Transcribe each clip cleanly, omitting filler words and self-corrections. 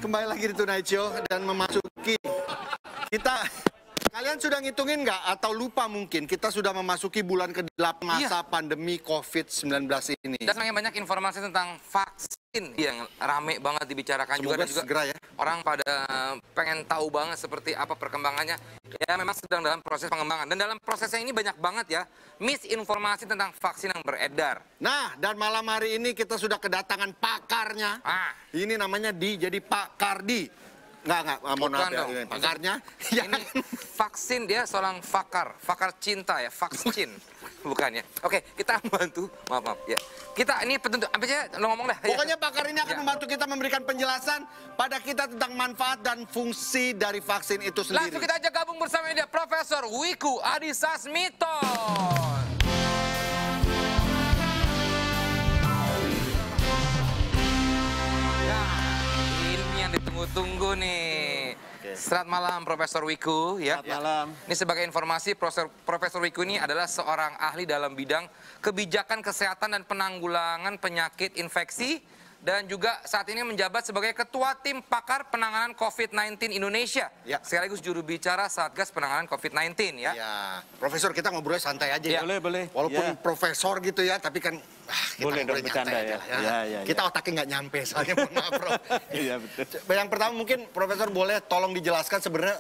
kembali lagi di Tonight Show dan memasuki kalian sudah ngitungin nggak atau lupa mungkin kita sudah memasuki bulan ke-8 masa pandemi COVID-19 ini. Dan semakin banyak informasi tentang vaksin yang rame banget dibicarakan. Semoga juga dan juga segera ya. Orang pada pengen tahu banget seperti apa perkembangannya. Ya memang sedang dalam proses pengembangan. Dan dalam prosesnya ini banyak banget ya misinformasi tentang vaksin yang beredar. Nah, dan malam hari ini kita sudah kedatangan pakarnya. Ini namanya jadi Pak Kardi. Enggak, mohon maaf ya, ini pakarnya. Ini vaksin, dia seorang fakar cinta ya, vaksin. Bukan ya. Oke, kita membantu, maaf ya. Kita ini petunjuk, apa aja lo ngomong dah. Pokoknya pakar ini akan membantu kita memberikan penjelasan pada kita tentang manfaat dan fungsi dari vaksin itu sendiri. Langsung kita aja gabung bersama dia, Profesor Wiku Adhisasmito. Ditunggu-tunggu nih. Selamat malam Profesor Wiku ya. Selamat malam. Ini sebagai informasi, Profesor Wiku ini adalah seorang ahli dalam bidang kebijakan kesehatan dan penanggulangan penyakit infeksi dan juga saat ini menjabat sebagai Ketua Tim Pakar Penanganan COVID-19 Indonesia. Sekaligus juru bicara Satgas Penanganan COVID-19 ya. Ya, Profesor kita ngobrolnya santai aja ya. Boleh. Walaupun profesor gitu ya, tapi kan kita boleh dong bercanda ya. Kita otaknya nggak nyampe soalnya, mohon maaf Prof. Iya betul. Yang pertama mungkin Profesor boleh tolong dijelaskan sebenarnya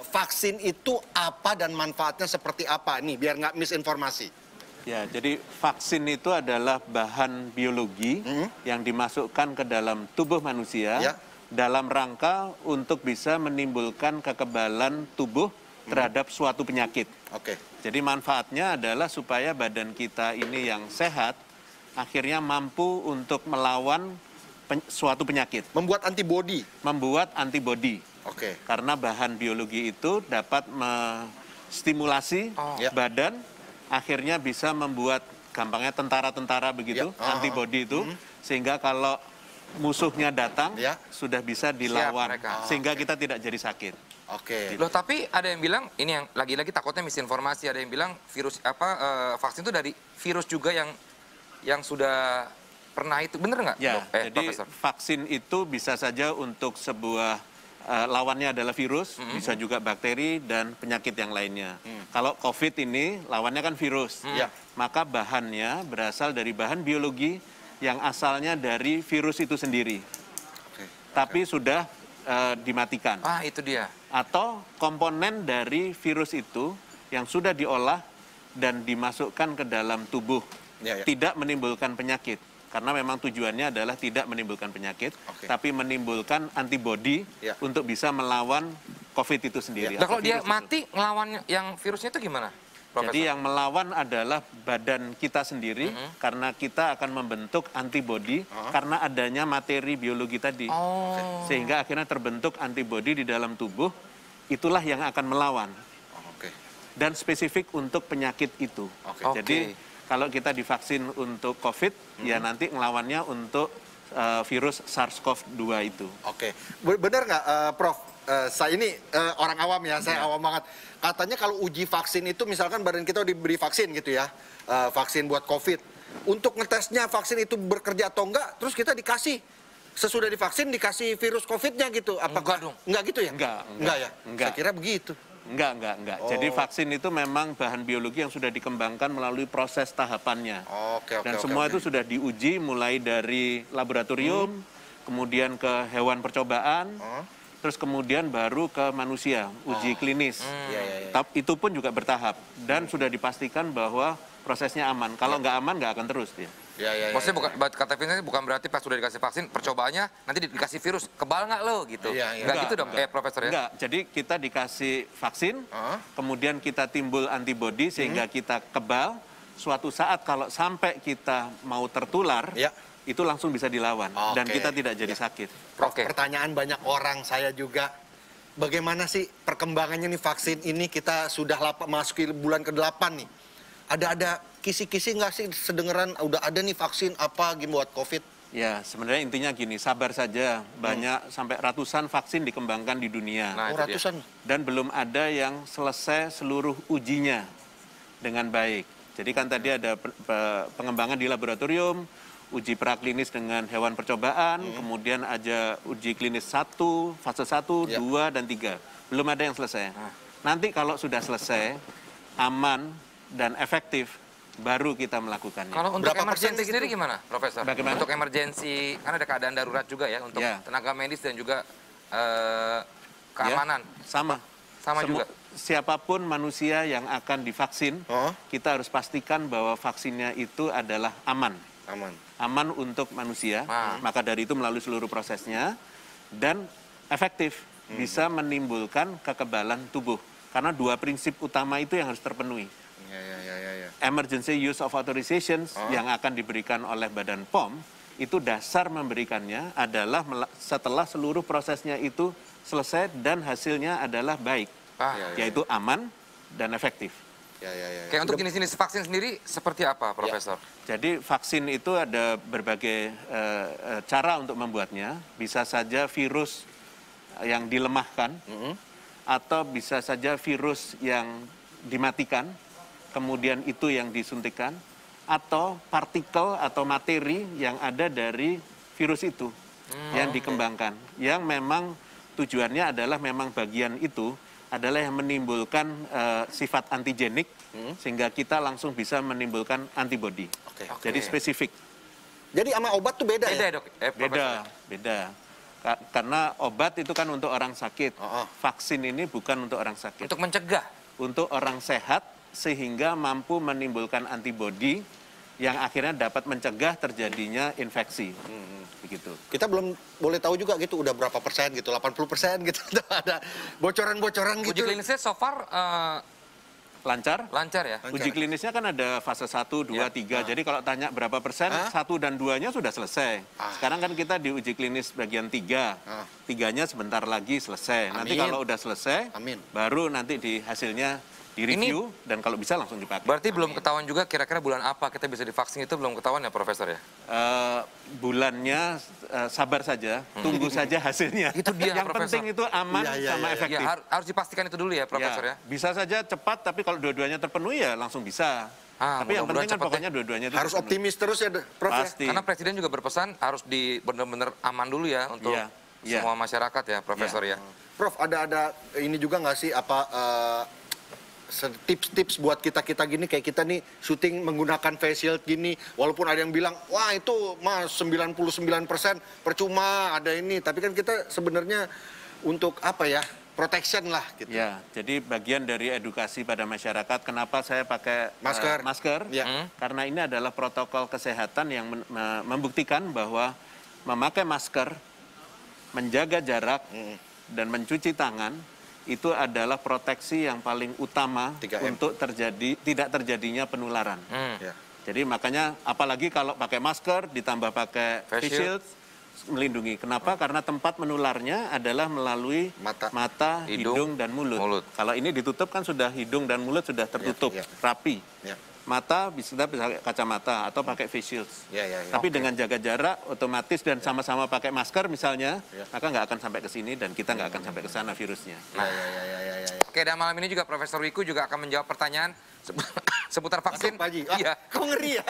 vaksin itu apa dan manfaatnya seperti apa nih biar nggak misinformasi. Ya, jadi vaksin itu adalah bahan biologi yang dimasukkan ke dalam tubuh manusia dalam rangka untuk bisa menimbulkan kekebalan tubuh terhadap suatu penyakit. Jadi manfaatnya adalah supaya badan kita ini yang sehat akhirnya mampu untuk melawan suatu penyakit. Membuat antibodi. Membuat antibodi. Karena bahan biologi itu dapat menstimulasi badan, akhirnya bisa membuat gampangnya tentara-tentara begitu, antibodi itu, sehingga kalau musuhnya datang, sudah bisa dilawan, sehingga kita tidak jadi sakit. Loh tapi ada yang bilang, ini yang lagi-lagi takutnya misinformasi, ada yang bilang virus vaksin itu dari virus juga yang sudah pernah itu, bener nggak? Ya, jadi Profesor? Vaksin itu bisa saja untuk sebuah lawannya adalah virus, bisa juga bakteri dan penyakit yang lainnya. Kalau COVID ini lawannya kan virus, maka bahannya berasal dari bahan biologi yang asalnya dari virus itu sendiri, tapi sudah dimatikan. Itu dia. Atau komponen dari virus itu yang sudah diolah dan dimasukkan ke dalam tubuh, tidak menimbulkan penyakit. Karena memang tujuannya adalah tidak menimbulkan penyakit, tapi menimbulkan antibodi untuk bisa melawan COVID itu sendiri. Nah, kalau dia mati, ngelawan yang virusnya itu gimana, Profesor? Jadi yang melawan adalah badan kita sendiri, karena kita akan membentuk antibodi karena adanya materi biologi tadi. Sehingga akhirnya terbentuk antibodi di dalam tubuh, itulah yang akan melawan. Dan spesifik untuk penyakit itu. Jadi kalau kita divaksin untuk COVID, ya nanti ngelawannya untuk virus SARS-CoV-2 itu. Benar nggak Prof? Saya ini orang awam ya, saya awam banget. Katanya kalau uji vaksin itu misalkan badan kita diberi vaksin gitu ya, vaksin buat COVID. Untuk ngetesnya vaksin itu bekerja atau enggak, terus kita dikasih, sesudah divaksin dikasih virus COVID-nya gitu. Apakah? Enggak gitu ya? Enggak ya? Saya kira begitu. Enggak. Jadi vaksin itu memang bahan biologi yang sudah dikembangkan melalui proses tahapannya. Dan semua itu sudah diuji mulai dari laboratorium, kemudian ke hewan percobaan, terus kemudian baru ke manusia, uji klinis. Itu pun juga bertahap dan sudah dipastikan bahwa prosesnya aman. Kalau nggak aman, nggak akan terus dia. Maksudnya bukan, kata Vincent bukan berarti pas sudah dikasih vaksin, percobaannya nanti dikasih virus, kebal nggak lo gitu? Nggak gitu dong, Profesor ya? Enggak, jadi kita dikasih vaksin, kemudian kita timbul antibodi sehingga kita kebal, suatu saat kalau sampai kita mau tertular, itu langsung bisa dilawan, dan kita tidak jadi sakit. Prof, pertanyaan banyak orang, saya juga, bagaimana sih perkembangannya nih vaksin ini, kita sudah masuki bulan ke-8 nih. Ada kisi-kisi nggak sih sedengeran udah ada nih vaksin apa gitu buat COVID? Ya, sebenarnya intinya gini, sabar saja. Banyak sampai ratusan vaksin dikembangkan di dunia. Ratusan? Dan belum ada yang selesai seluruh ujinya dengan baik. Jadi kan tadi ada pengembangan di laboratorium, uji praklinis dengan hewan percobaan, kemudian ada uji klinis 1, fase 1, 2, dan 3. Belum ada yang selesai. Nanti kalau sudah selesai, aman dan efektif, baru kita melakukannya. Kalau untuk Berapa persen emergensi sendiri gimana, Profesor? Bagaimana? Untuk emergensi, kan ada keadaan darurat juga ya, untuk tenaga medis dan juga keamanan. Ya, sama. Sama juga. Siapapun manusia yang akan divaksin, kita harus pastikan bahwa vaksinnya itu adalah aman. Aman untuk manusia, maka dari itu melalui seluruh prosesnya, dan efektif, bisa menimbulkan kekebalan tubuh. Karena 2 prinsip utama itu yang harus terpenuhi. Emergency Use of Authorizations yang akan diberikan oleh Badan POM, itu dasar memberikannya adalah setelah seluruh prosesnya itu selesai dan hasilnya adalah baik, yaitu aman dan efektif. Kayak untuk jenis-jenis vaksin sendiri seperti apa, Profesor? Jadi vaksin itu ada berbagai cara untuk membuatnya. Bisa saja virus yang dilemahkan, atau bisa saja virus yang dimatikan, kemudian itu yang disuntikan, atau partikel atau materi yang ada dari virus itu yang dikembangkan. Yang memang tujuannya adalah memang bagian itu adalah yang menimbulkan sifat antigenik, sehingga kita langsung bisa menimbulkan antibodi. Jadi spesifik. Jadi sama obat tuh beda ya? Dok? Beda. Karena obat itu kan untuk orang sakit. Vaksin ini bukan untuk orang sakit. Untuk mencegah? Untuk orang sehat, sehingga mampu menimbulkan antibodi yang akhirnya dapat mencegah terjadinya infeksi. Begitu. Kita belum boleh tahu juga gitu, udah berapa persen gitu, 80% gitu. Ada bocoran-bocoran gitu. Uji klinisnya so far Lancar? lancar ya? Uji klinisnya kan ada fase 1, 2, 3. Jadi kalau tanya berapa persen, 1 dan 2-nya sudah selesai. Sekarang kan kita di uji klinis bagian 3. 3-nya sebentar lagi selesai. Nanti kalau udah selesai, baru nanti di hasilnya direview dan kalau bisa langsung dipakai. Berarti belum ketahuan juga kira-kira bulan apa kita bisa divaksin, itu belum ketahuan ya, Profesor ya? Bulannya sabar saja, tunggu saja hasilnya. Itu dia, yang Profesor. penting itu aman sama efektif. Ya, harus dipastikan itu dulu ya, Profesor ya? Bisa saja cepat, tapi kalau dua-duanya terpenuhi ya langsung bisa. Tapi yang penting kan pokoknya dua-duanya itu harus terpenuhi. optimis terus ya, Prof. Pasti. Karena Presiden juga berpesan harus benar-benar aman dulu ya untuk semua masyarakat ya, Profesor ya. Prof, ada ini juga nggak sih tips-tips buat kita gini, kayak kita nih syuting menggunakan face shield gini, walaupun ada yang bilang wah itu mah 99% percuma ada ini, tapi kan kita sebenarnya untuk apa ya, protection lah gitu. Ya, jadi bagian dari edukasi pada masyarakat, kenapa saya pakai masker? Karena ini adalah protokol kesehatan yang membuktikan bahwa memakai masker, menjaga jarak, dan mencuci tangan itu adalah proteksi yang paling utama 3M. Untuk tidak terjadinya penularan. Jadi makanya apalagi kalau pakai masker ditambah pakai face shield melindungi. Kenapa? Karena tempat menularnya adalah melalui mata, hidung, dan mulut. Kalau ini ditutup kan sudah hidung dan mulut sudah tertutup rapi. Mata bisa pakai kacamata atau pakai face shield. Tapi dengan jaga jarak otomatis dan sama-sama pakai masker misalnya, maka nggak akan sampai ke sini dan kita nggak akan sampai ke sana virusnya. Oke, dan malam ini juga Profesor Wiku juga akan menjawab pertanyaan seputar vaksin. Iya. Kok ngeri ya?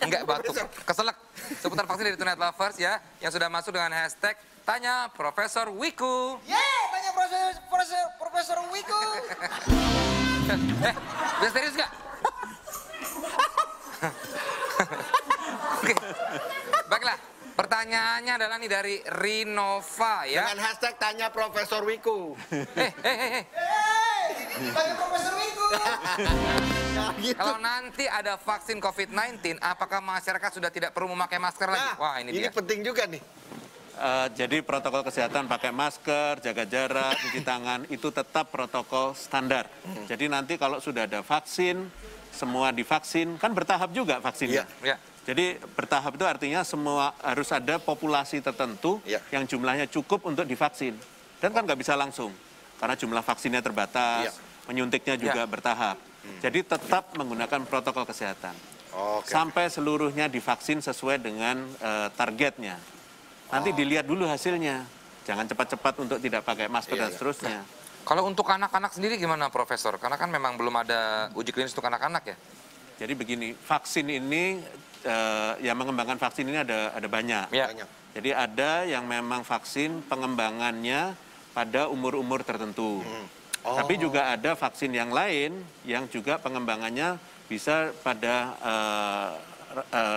Enggak, batuk. Keselak. Seputar vaksin dari Tonight Lovers ya, yang sudah masuk dengan hashtag Tanya Profesor Wiku. Tanya Profesor Wiku. Bisa serius nggak? Oke. Baiklah, pertanyaannya adalah nih dari Rinova ya. Dengan hashtag Tanya Profesor Wiku. Tanya Profesor Wiku. Gitu. Kalau nanti ada vaksin COVID-19, apakah masyarakat sudah tidak perlu memakai masker lagi? Wah, ini dia. Ini penting juga nih. Jadi protokol kesehatan pakai masker, jaga jarak, cuci tangan itu tetap protokol standar. Jadi nanti kalau sudah ada vaksin, semua divaksin, kan bertahap juga vaksinnya. Jadi bertahap itu artinya semua harus ada populasi tertentu yang jumlahnya cukup untuk divaksin. Dan kan nggak bisa langsung, karena jumlah vaksinnya terbatas, menyuntiknya juga bertahap. Jadi tetap menggunakan protokol kesehatan. Sampai seluruhnya divaksin sesuai dengan targetnya. Nanti dilihat dulu hasilnya. Jangan cepat-cepat untuk tidak pakai masker dan seterusnya. Kalau untuk anak-anak sendiri gimana, Profesor? Karena kan memang belum ada uji klinis untuk anak-anak ya? Jadi begini, vaksin ini, yang mengembangkan vaksin ini ada banyak. Ya. Banyak. Jadi ada yang memang vaksin pengembangannya pada umur-umur tertentu. Tapi juga ada vaksin yang lain yang juga pengembangannya bisa pada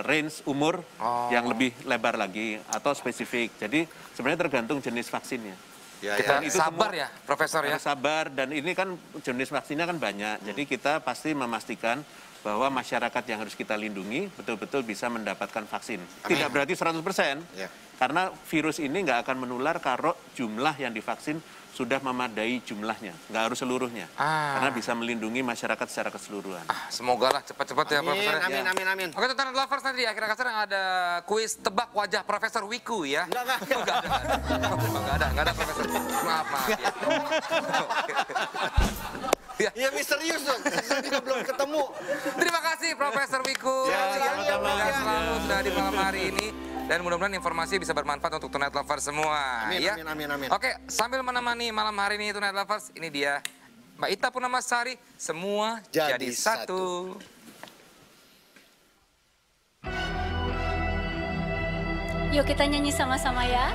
range umur yang lebih lebar lagi atau spesifik. Jadi sebenarnya tergantung jenis vaksinnya. Ya, Kita ya. itu sabar semua ya, Profesor ya. Harus sabar, dan ini kan jenis vaksinnya kan banyak. Jadi kita pasti memastikan bahwa masyarakat yang harus kita lindungi betul-betul bisa mendapatkan vaksin. Tidak berarti 100%, Ya. karena virus ini nggak akan menular kalau jumlah yang divaksin sudah memadai jumlahnya. Nggak harus seluruhnya, karena bisa melindungi masyarakat secara keseluruhan. Semoga lah cepat-cepat ya, Amin, Profesor. amin, amin, amin. Oke, untuk Internet Lovers nanti di akhir kasar ada kuis tebak wajah Profesor Wiku ya. Enggak. Enggak ada Profesor. Maaf ya. Ya misterius dong, kita juga belum ketemu. Terima kasih Profesor Wiku. Ya, yang sama-sama. selalu sudah di malam hari ini. Dan mudah-mudahan informasi bisa bermanfaat untuk Tonight Lovers semua. Amin, ya. amin. Oke, sambil menemani malam hari ini Tonight Lovers, ini dia Mbak Ita Purnamasari, semua jadi satu. Yuk kita nyanyi sama-sama ya.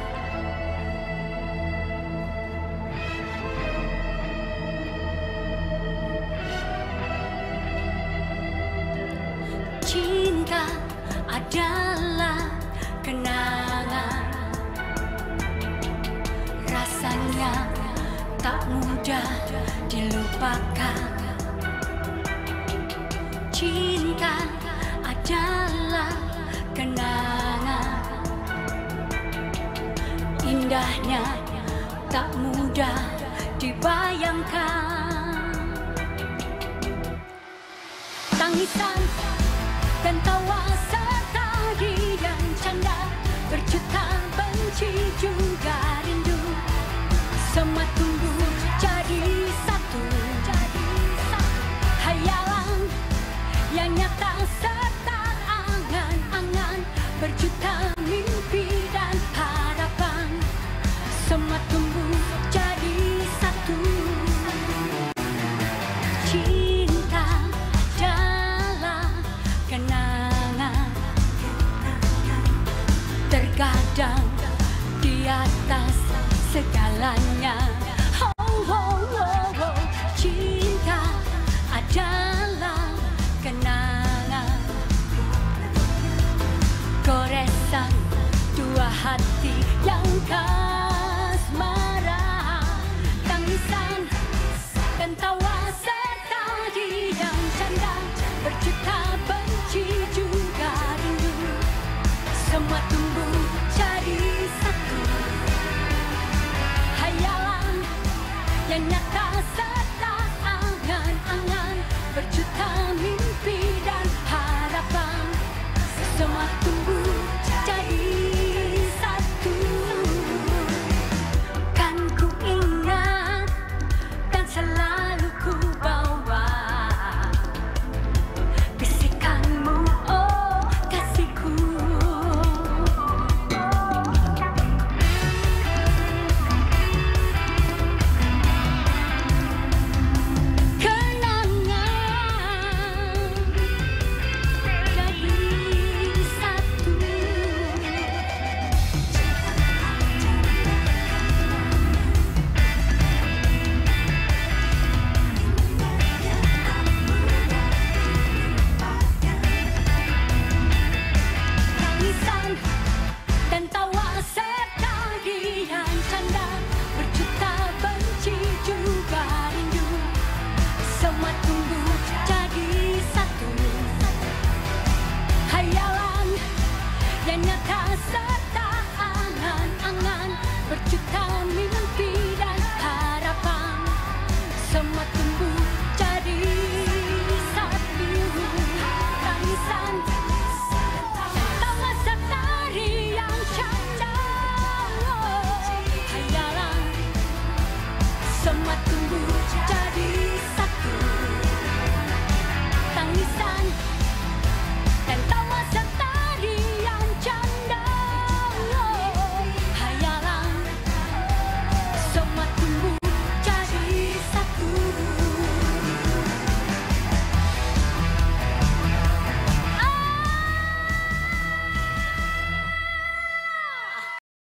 Cinta adalah kenangan, rasanya tak mudah dilupakan. Cinta adalah kenangan, indahnya tak mudah dibayangkan. Tangisan dan tawa serta riang canda, berjuta benci juga rindu, semua